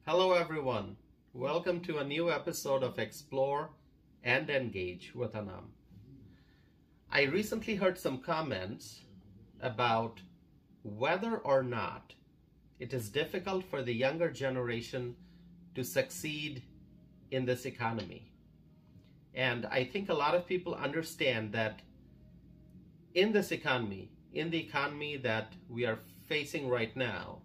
Hello everyone, welcome to a new episode of Explore and Engage with Anam. I recently heard some comments about whether or not it is difficult for the younger generation to succeed in this economy. And I think a lot of people understand that in this economy, in the economy that we are facing right now,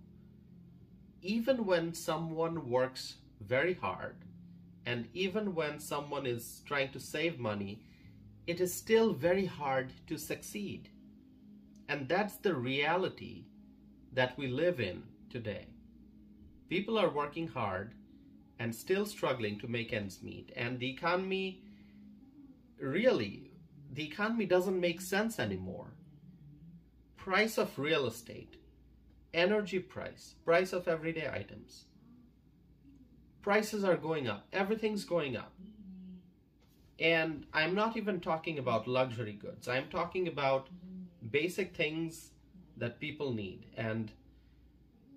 even when someone works very hard and even when someone is trying to save money, it is still very hard to succeed. And that's the reality that we live in today. People are working hard and still struggling to make ends meet. And the economy doesn't make sense anymore. Price of real estate, energy price of everyday items. Prices are going up. Everything's going up. And I'm not even talking about luxury goods. I'm talking about basic things that people need. And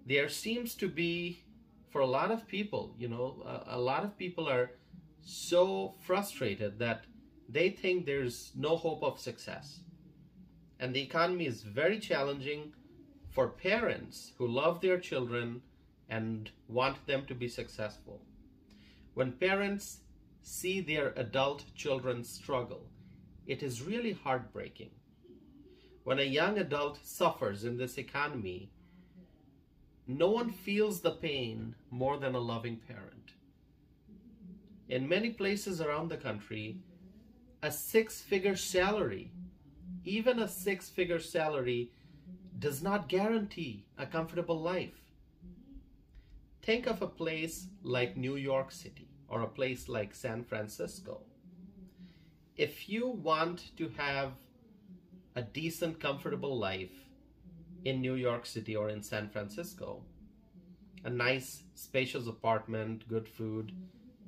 there seems to be, for a lot of people, a lot of people are so frustrated that they think there's no hope of success. And the economy is very challenging for parents who love their children and want them to be successful. When parents see their adult children struggle, it is really heartbreaking. When a young adult suffers in this economy, no one feels the pain more than a loving parent. In many places around the country, a six-figure salary, even a six-figure salary, does not guarantee a comfortable life. Think of a place like New York City or a place like San Francisco. If you want to have a decent, comfortable life in New York City or in San Francisco, a nice, spacious apartment, good food,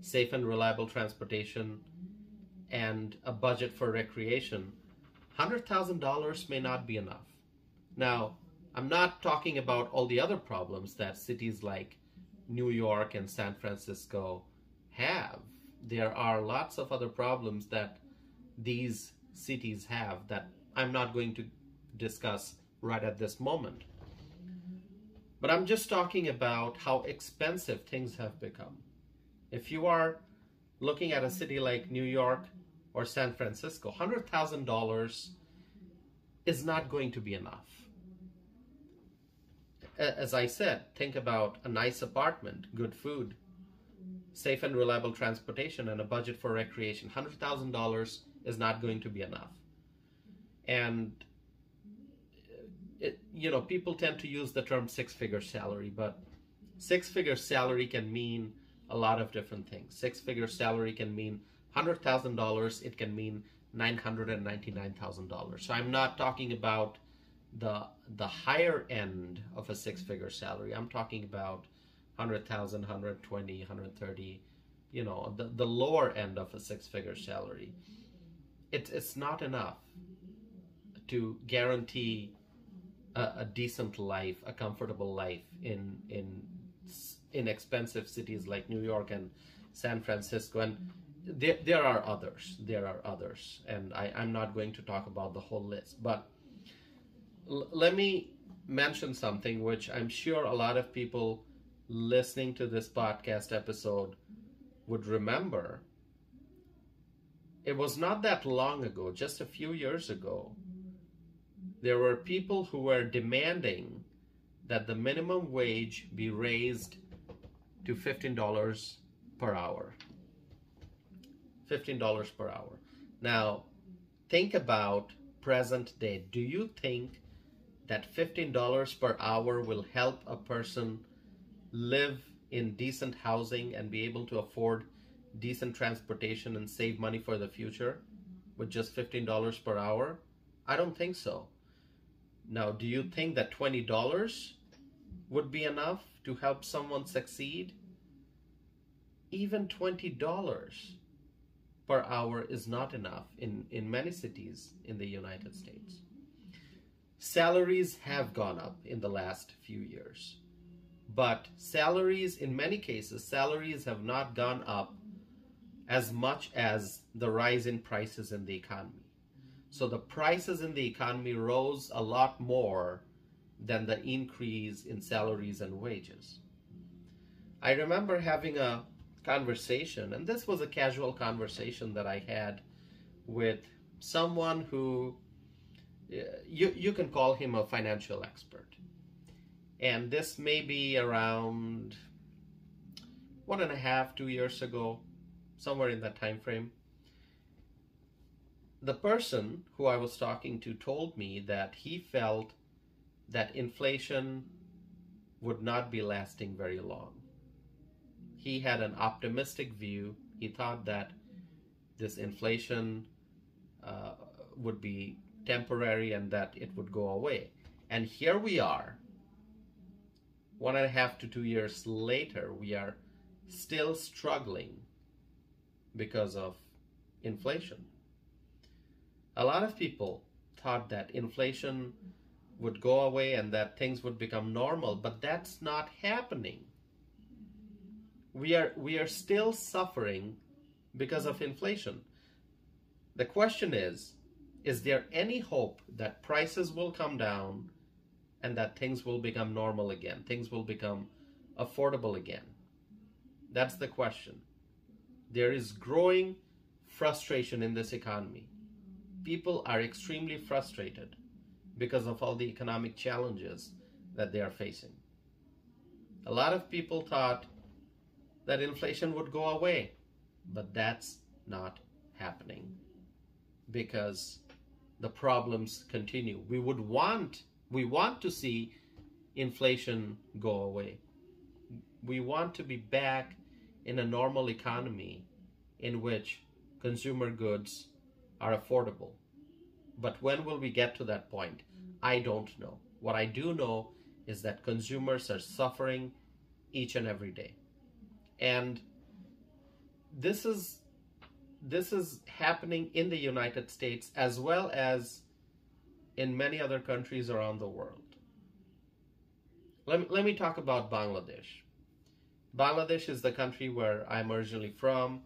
safe and reliable transportation, and a budget for recreation, $100,000 may not be enough. Now, I'm not talking about all the other problems that cities like New York and San Francisco have. There are lots of other problems that these cities have that I'm not going to discuss right at this moment. But I'm just talking about how expensive things have become. If you are looking at a city like New York or San Francisco, $100,000 is not going to be enough. As I said, think about a nice apartment, good food, safe and reliable transportation, and a budget for recreation. $100,000 is not going to be enough. And, people tend to use the term six-figure salary, but six-figure salary can mean a lot of different things. Six-figure salary can mean $100,000. It can mean $999,000. So I'm not talking about the higher end of a six-figure salary. I'm talking about 100,000, 120, 130, the lower end of a six-figure salary. It's not enough to guarantee a decent life, a comfortable life in expensive cities like New York and San Francisco. And there are others, and I'm not going to talk about the whole list, but let me mention something which I'm sure a lot of people listening to this podcast episode would remember. It was not that long ago, just a few years ago, there were people who were demanding that the minimum wage be raised to $15 per hour. $15 per hour. Now, think about present day. Do you think that $15 per hour will help a person live in decent housing and be able to afford decent transportation and save money for the future with just $15 per hour? I don't think so. Now, do you think that $20 would be enough to help someone succeed? Even $20 per hour is not enough in many cities in the United States. Salaries have gone up in the last few years, But salaries, in many cases, salaries have not gone up as much as the rise in prices in the economy. So the prices in the economy rose a lot more than the increase in salaries and wages. I remember having a conversation, and this was a casual conversation that I had with someone who, you can call him a financial expert. And this may be around 1.5, 2 years ago, somewhere in that time frame. The person who I was talking to told me that he felt that inflation would not be lasting very long. He had an optimistic view. He thought that this inflation would be temporary and that it would go away. And here we are, 1.5 to 2 years later, we are still struggling because of inflation. A lot of people thought that inflation would go away and that things would become normal, but that's not happening. We are still suffering because of inflation. The question is there any hope that prices will come down and that things will become normal again, things will become affordable again? That's the question. There is growing frustration in this economy. People are extremely frustrated because of all the economic challenges that they are facing. A lot of people thought that inflation would go away, but that's not happening because the problems continue. We want to see inflation go away. We want to be back in a normal economy in which consumer goods are affordable. But when will we get to that point? I don't know. What I do know is that consumers are suffering each and every day. And this is happening in the United States as well as in many other countries around the world. Let me talk about Bangladesh. Bangladesh is the country where I'm originally from,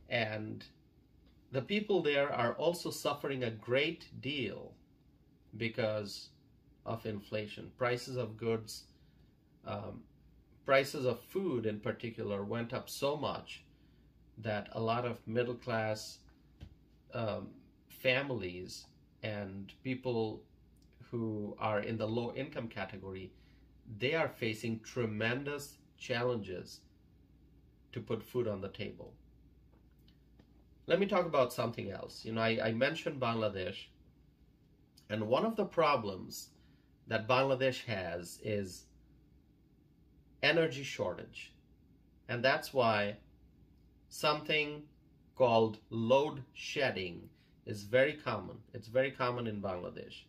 and the people there are also suffering a great deal because of inflation. Prices of goods, prices of food in particular went up so much that a lot of middle class families and people who are in the low income category, they are facing tremendous challenges to put food on the table. Let me talk about something else. I mentioned Bangladesh, and one of the problems that Bangladesh has is energy shortage. And that's why something called load shedding is very common. It's very common in Bangladesh.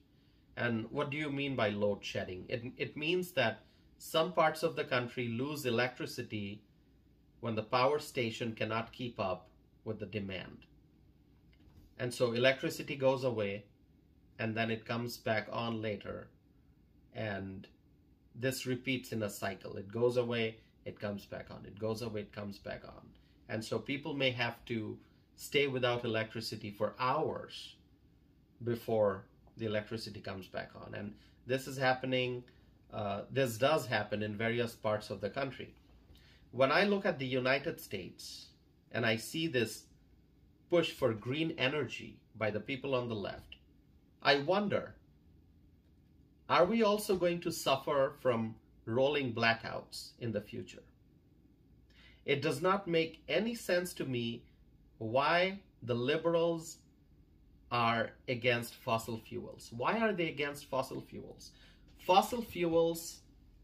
And what do you mean by load shedding? It means that some parts of the country lose electricity when the power station cannot keep up with the demand. And so electricity goes away and then it comes back on later. And this repeats in a cycle. It goes away, it comes back on. It goes away, it comes back on. And so people may have to stay without electricity for hours before the electricity comes back on. And this is happening, this does happen in various parts of the country. When I look at the United States and I see this push for green energy by the people on the left, I wonder, are we also going to suffer from rolling blackouts in the future? It does not make any sense to me why the liberals are against fossil fuels. Why are they against fossil fuels? Fossil fuels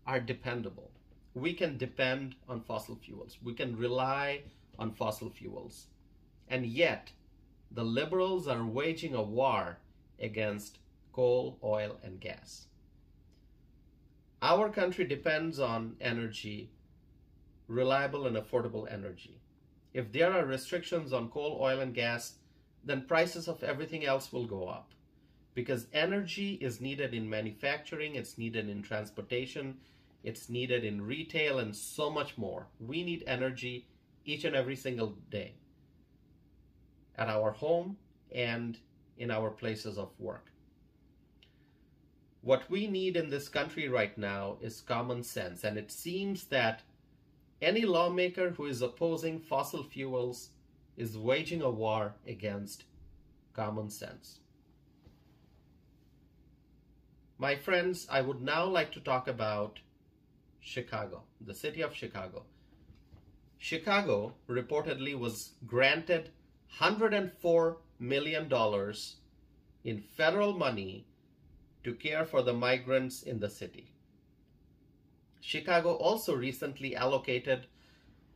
are dependable. We can depend on fossil fuels. We can rely on fossil fuels. And yet, the liberals are waging a war against coal, oil, and gas. Our country depends on energy, reliable and affordable energy. If there are restrictions on coal, oil, and gas, then prices of everything else will go up. Because energy is needed in manufacturing, it's needed in transportation, It's needed in retail and so much more. We need energy each and every single day at our home and in our places of work. What we need in this country right now is common sense, and it seems that any lawmaker who is opposing fossil fuels is waging a war against common sense. My friends, I would now like to talk about Chicago, the city of Chicago. Chicago reportedly was granted $104 million in federal money to care for the migrants in the city. Chicago also recently allocated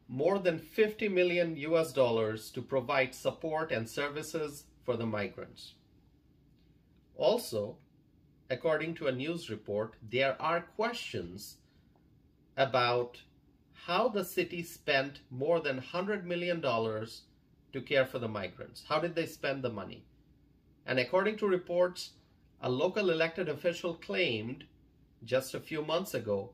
more than $50 million to provide support and services for the migrants. Also, according to a news report, there are questions about how the city spent more than $100 million to care for the migrants. How did they spend the money? And according to reports, a local elected official claimed just a few months ago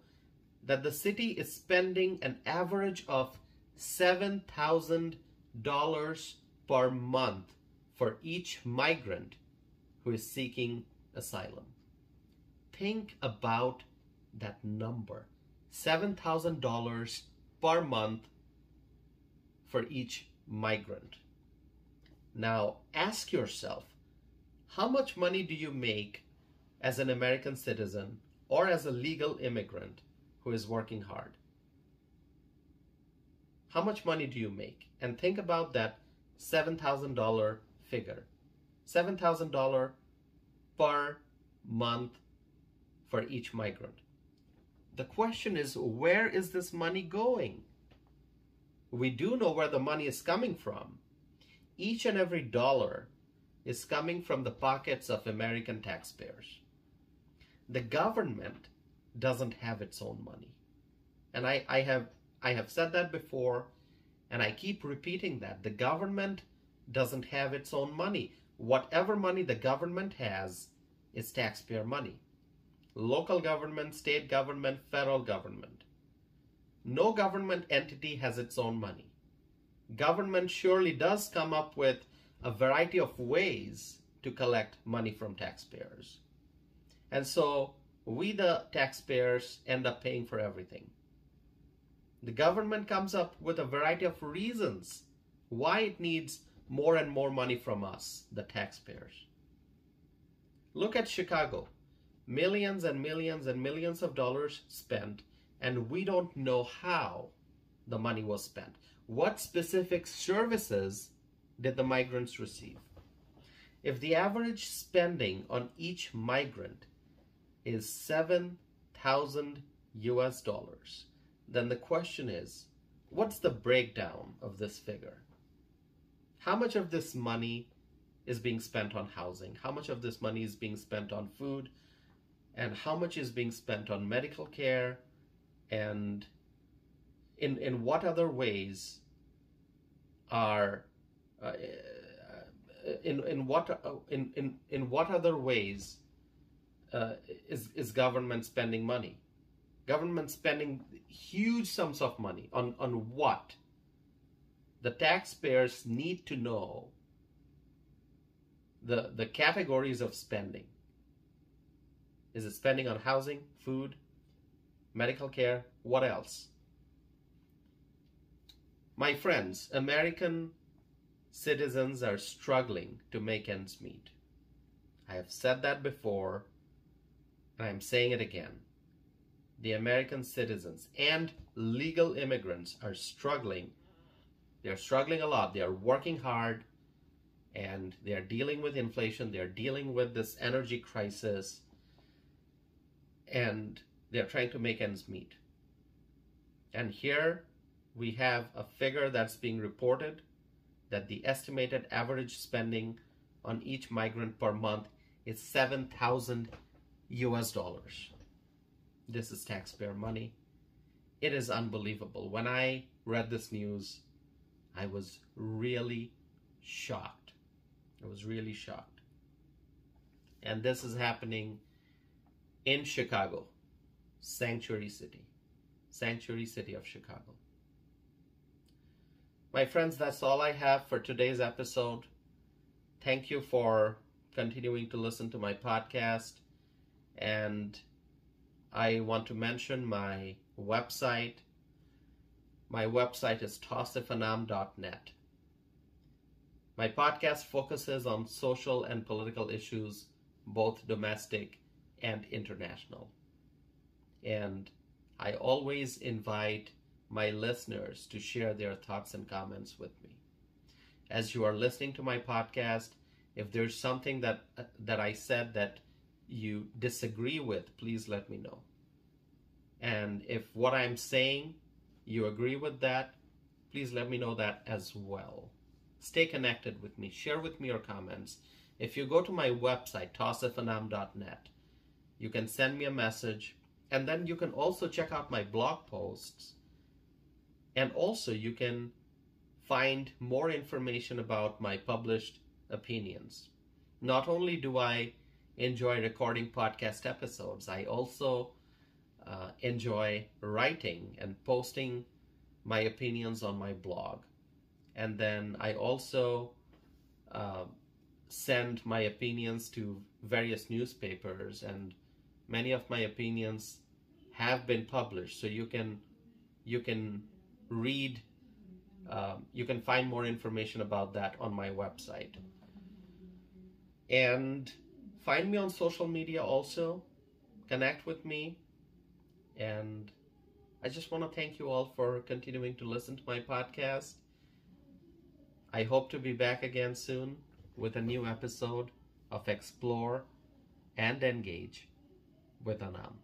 that the city is spending an average of $7,000 per month for each migrant who is seeking asylum. Think about that number, $7,000 per month for each migrant. Now ask yourself, how much money do you make as an American citizen or as a legal immigrant who is working hard? How much money do you make? And think about that $7,000 figure. $7,000 per month for each migrant. The question is, where is this money going? We do know where the money is coming from. Each and every dollar is coming from the pockets of American taxpayers. The government doesn't have its own money. And I have said that before, and I keep repeating that. The government doesn't have its own money. Whatever money the government has is taxpayer money. Local government, state government, federal government. No government entity has its own money. Government surely does come up with a variety of ways to collect money from taxpayers. And so we, the taxpayers, end up paying for everything. The government comes up with a variety of reasons why it needs more and more money from us, the taxpayers. Look at Chicago. Millions and millions and millions of dollars spent, and we don't know how the money was spent. What specific services did the migrants receive? If the average spending on each migrant is $7,000, then the question is, what's the breakdown of this figure? How much of this money is being spent on housing? How much of this money is being spent on food? And how much is being spent on medical care? And in what other ways are in what other ways is government spending money? Government spending huge sums of money on what? The taxpayers need to know the categories of spending. Is it spending on housing, food, medical care? What else? My friends, American citizens are struggling to make ends meet. I have said that before, and I'm saying it again. The American citizens and legal immigrants are struggling. They're struggling a lot. They are working hard, and they are dealing with inflation. They are dealing with this energy crisis, and they're trying to make ends meet. And here we have a figure that's being reported that the estimated average spending on each migrant per month is $7,000. This is taxpayer money. It is unbelievable. When I read this news, I was really shocked. I was really shocked. And this is happening in Chicago. sanctuary city of Chicago. My friends, that's all I have for today's episode. Thank you for continuing to listen to my podcast. And I want to mention my website. My website is tawsifanam.net. My podcast focuses on social and political issues, both domestic and international. And I always invite my listeners to share their thoughts and comments with me. As you are listening to my podcast, if there's something that I said that you disagree with, please let me know. And if what I'm saying, you agree with that, please let me know that as well. Stay connected with me. Share with me your comments. If you go to my website, tawsifanam.net, you can send me a message, and then you can also check out my blog posts. And also you can find more information about my published opinions. Not only do I enjoy recording podcast episodes, I also enjoy writing and posting my opinions on my blog. And then I also send my opinions to various newspapers, and many of my opinions have been published. So you can read, you can find more information about that on my website. And find me on social media also. Connect with me. And I just want to thank you all for continuing to listen to my podcast. I hope to be back again soon with a new episode of Explore and Engage with Anam.